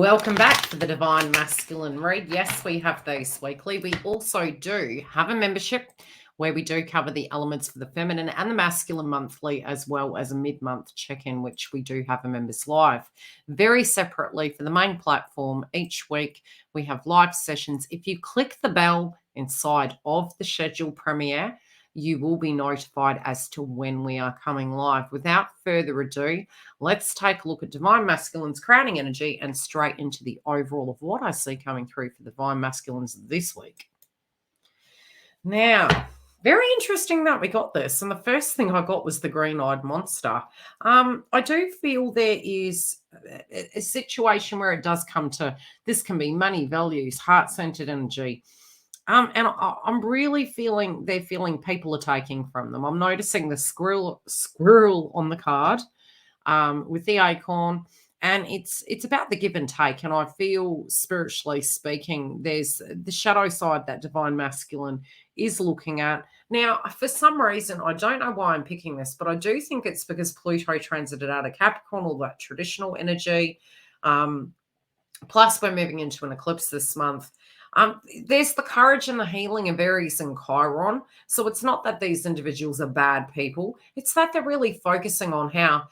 Welcome back to the Divine Masculine Read. Yes, we have those weekly. We also do have a membership where we do cover the elements for the feminine and the masculine monthly, as well as a mid-month check-in, which we do have a members live. Very separately for the main platform, each week we have live sessions. If you click the bell inside of the schedule premiere, you will be notified as to when we are coming live. Without further ado, let's take a look at Divine Masculine's crowning energy and straight into the overall of what I see coming through for Divine Masculines this week. Now, very interesting that we got this. And the first thing I got was the green-eyed monster. I do feel there is a situation where it does come to, this can be money, values, heart-centered energy. And I'm really feeling they're feeling people are taking from them. I'm noticing the squirrel on the card with the acorn, and it's about the give and take. And I feel, spiritually speaking, there's the shadow side that Divine Masculine is looking at. Now, for some reason, I don't know why I'm picking this, but I do think it's because Pluto transited out of Capricorn, all that traditional energy. Plus, we're moving into an eclipse this month. There's the courage and the healing of Aries and Chiron. So it's not that these individuals are bad people. It's that they're really focusing on how,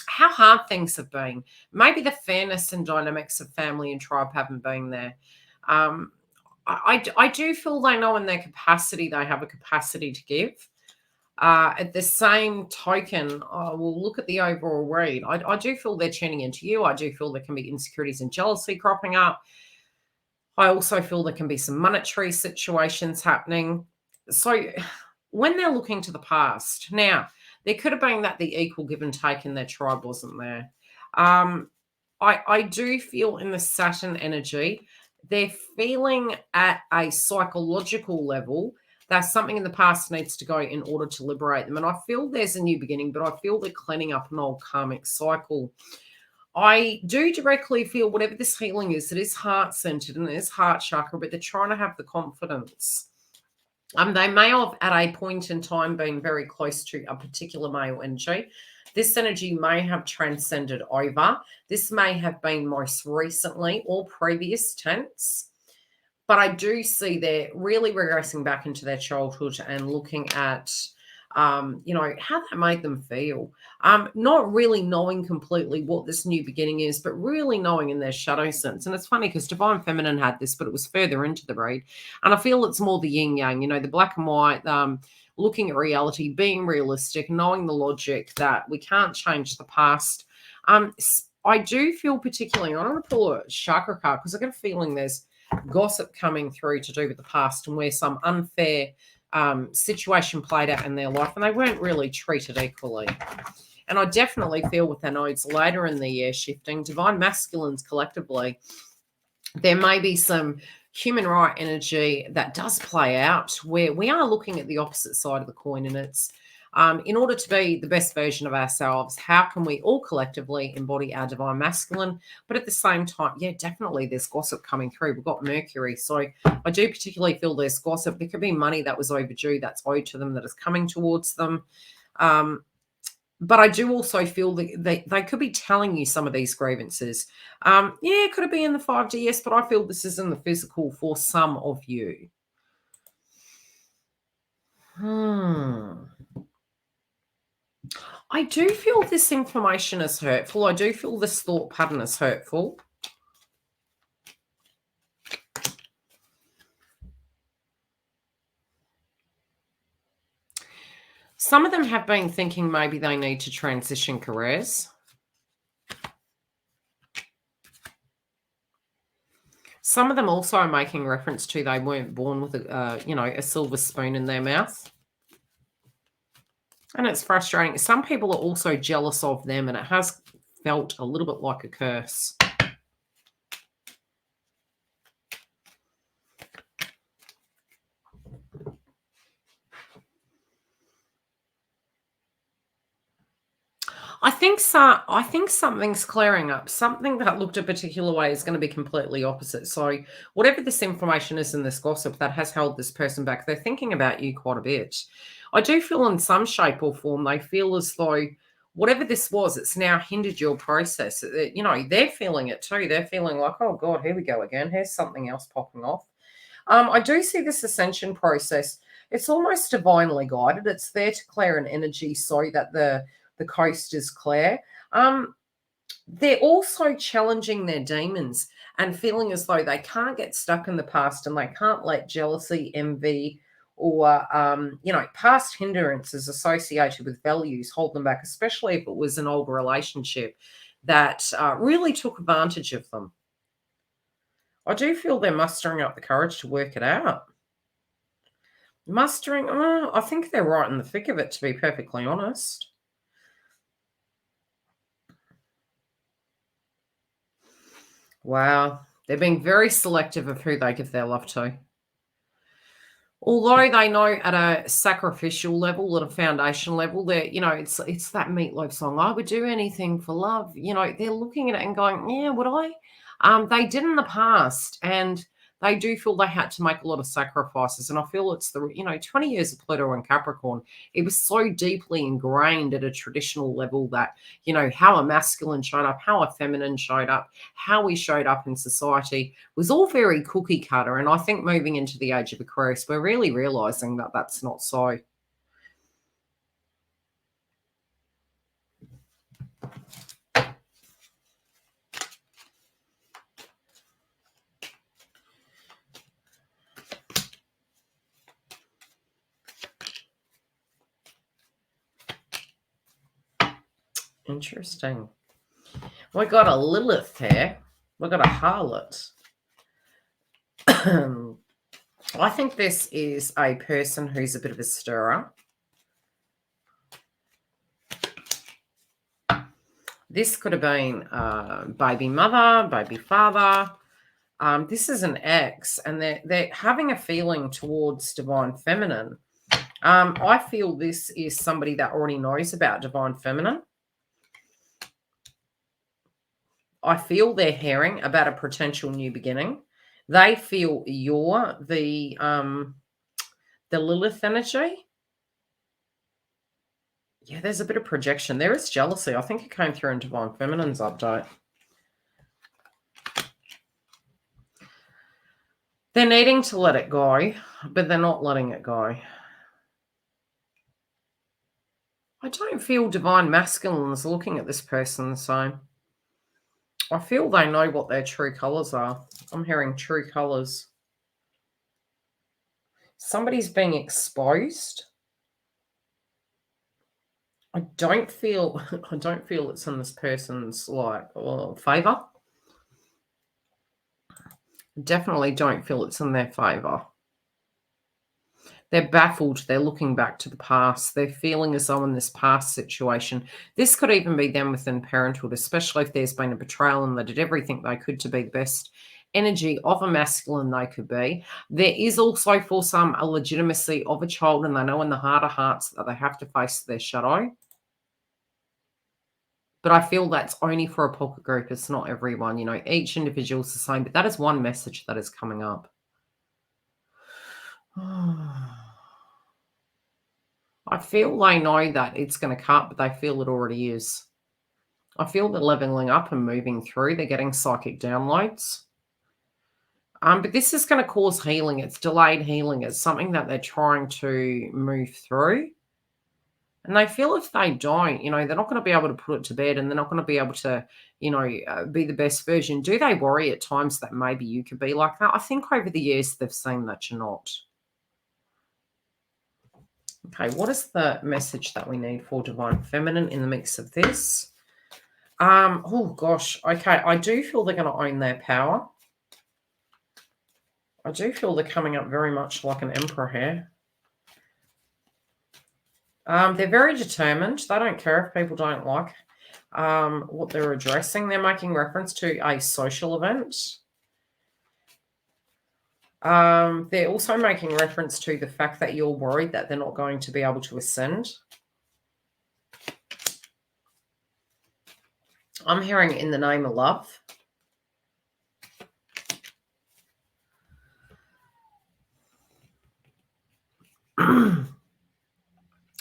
how hard things have been. Maybe the fairness and dynamics of family and tribe haven't been there. I do feel they know in their capacity, they have a capacity to give. At the same token, we'll look at the overall read. I do feel they're tuning into you. I do feel there can be insecurities and jealousy cropping up. I also feel there can be some monetary situations happening. So when they're looking to the past, now, there could have been that the equal give and take in their tribe wasn't there. I do feel in the Saturn energy, they're feeling at a psychological level that something in the past needs to go in order to liberate them. And I feel there's a new beginning, but I feel they're cleaning up an old karmic cycle. I do directly feel whatever this healing is, it is heart-centered and it is heart chakra, but they're trying to have the confidence. They may have, at a point in time, been very close to a particular male energy. This energy may have transcended over. This may have been most recently or previous tense. But I do see they're really regressing back into their childhood and looking at how that made them feel. Not really knowing completely what this new beginning is, but really knowing in their shadow sense. And it's funny because Divine Feminine had this, but it was further into the read. And I feel it's more the yin yang, the black and white, looking at reality, being realistic, knowing the logic that we can't change the past. I do feel particularly, I want to pull a chakra card because I get a feeling there's gossip coming through to do with the past and where some unfair situation played out in their life and they weren't really treated equally. And I definitely feel with their nodes later in the year shifting, Divine Masculines collectively, there may be some human right energy that does play out where we are looking at the opposite side of the coin, and it's in order to be the best version of ourselves, how can we all collectively embody our Divine Masculine? But at the same time, yeah, definitely there's gossip coming through. We've got Mercury. So I do particularly feel there's gossip. There could be money that was overdue that's owed to them that is coming towards them. But I do also feel that they could be telling you some of these grievances. Could it be in the 5D? Yes, but I feel this is in the physical for some of you. I do feel this information is hurtful. I do feel this thought pattern is hurtful. Some of them have been thinking maybe they need to transition careers. Some of them also are making reference to they weren't born with a silver spoon in their mouth. And it's frustrating. Some people are also jealous of them, and it has felt a little bit like a curse. I think something's clearing up. Something that looked a particular way is going to be completely opposite. So whatever this information is in this gossip that has held this person back, they're thinking about you quite a bit. I do feel in some shape or form they feel as though whatever this was, it's now hindered your process. You know, they're feeling it too. They're feeling like, oh God, here we go again. Here's something else popping off. I do see this ascension process. It's almost divinely guided. It's there to clear an energy so that the coast is clear. They're also challenging their demons and feeling as though they can't get stuck in the past and they can't let jealousy, envy, or you know, past hindrances associated with values hold them back, especially if it was an old relationship that really took advantage of them. I do feel they're mustering up the courage to work it out. Mustering, I think they're right in the thick of it, to be perfectly honest. Wow. They're being very selective of who they give their love to. Although they know at a sacrificial level, at a foundation level, that, you know, it's that Meatloaf song, I would do anything for love. You know, they're looking at it and going, yeah, would I? They did in the past, and they do feel they had to make a lot of sacrifices. And I feel it's the, you know, 20 years of Pluto and Capricorn, it was so deeply ingrained at a traditional level that, you know, how a masculine showed up, how a feminine showed up, how we showed up in society was all very cookie cutter. And I think moving into the age of Aquarius, we're really realizing that that's not so. Interesting. We got a Lilith here. We got a harlot. I think this is a person who's a bit of a stirrer. This could have been baby mother, baby father. This is an ex, and they're having a feeling towards divine feminine. I feel this is somebody that already knows about divine feminine. I feel they're hearing about a potential new beginning. They feel you're the Lilith energy. Yeah, there's a bit of projection. There is jealousy. I think it came through in divine feminine's update. They're needing to let it go, but they're not letting it go. I don't feel divine masculines looking at this person the same. I feel they know what their true colours are. I'm hearing true colours. Somebody's being exposed. I don't feel it's in this person's favour. Definitely don't feel it's in their favour. They're baffled. They're looking back to the past. They're feeling as though in this past situation, this could even be them within parenthood, especially if there's been a betrayal and they did everything they could to be the best energy of a masculine they could be. There is also for some a legitimacy of a child, and they know in the heart of hearts that they have to face their shadow. But I feel that's only for a pocket group. It's not everyone. You know, each individual is the same, but that is one message that is coming up. I feel they know that it's going to cut, but they feel it already is. I feel they're leveling up and moving through. They're getting psychic downloads. But this is going to cause healing. It's delayed healing. It's something that they're trying to move through. And they feel if they don't, you know, they're not going to be able to put it to bed, and they're not going to be able to, you know, be the best version. Do they worry at times that maybe you could be like that? I think over the years they've seen that you're not. Okay, what is the message that we need for divine feminine in the mix of this? Oh gosh, okay, I do feel they're going to own their power. I do feel they're coming up very much like an emperor here. They're very determined. They don't care if people don't like what they're addressing. They're making reference to a social event. They're also making reference to the fact that you're worried that they're not going to be able to ascend. I'm hearing in the name of love.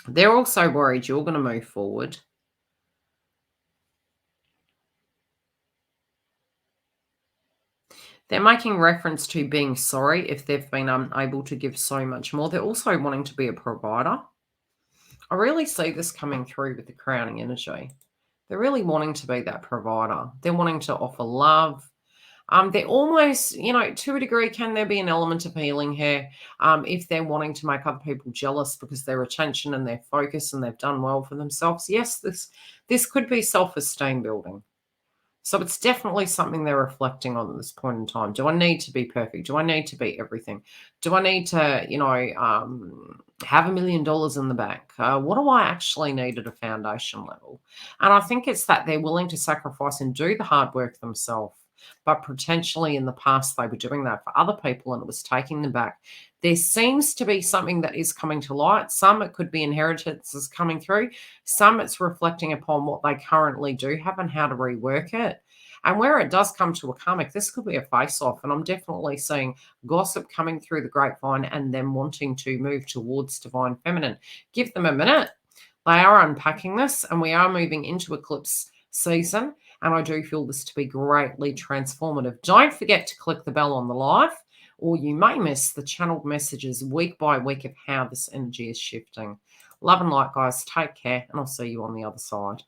They're also worried you're going to move forward. They're making reference to being sorry if they've been unable to give so much more. They're also wanting to be a provider. I really see this coming through with the crowning energy. They're really wanting to be that provider. They're wanting to offer love. They're almost, to a degree, can there be an element of healing here? If they're wanting to make other people jealous because their attention and their focus and they've done well for themselves. Yes, this could be self-esteem building. So it's definitely something they're reflecting on at this point in time. Do I need to be perfect? Do I need to be everything? Do I need to, have $1 million in the bank? What do I actually need at a foundation level? And I think it's that they're willing to sacrifice and do the hard work themselves. But potentially in the past, they were doing that for other people and it was taking them back. There seems to be something that is coming to light. Some it could be inheritances coming through. Some it's reflecting upon what they currently do have and how to rework it. And where it does come to a karmic, this could be a face-off. And I'm definitely seeing gossip coming through the grapevine and them wanting to move towards divine feminine. Give them a minute. They are unpacking this and we are moving into eclipse season. And I do feel this to be greatly transformative. Don't forget to click the bell on the live or you may miss the channeled messages week by week of how this energy is shifting. Love and light, guys. Take care, and I'll see you on the other side.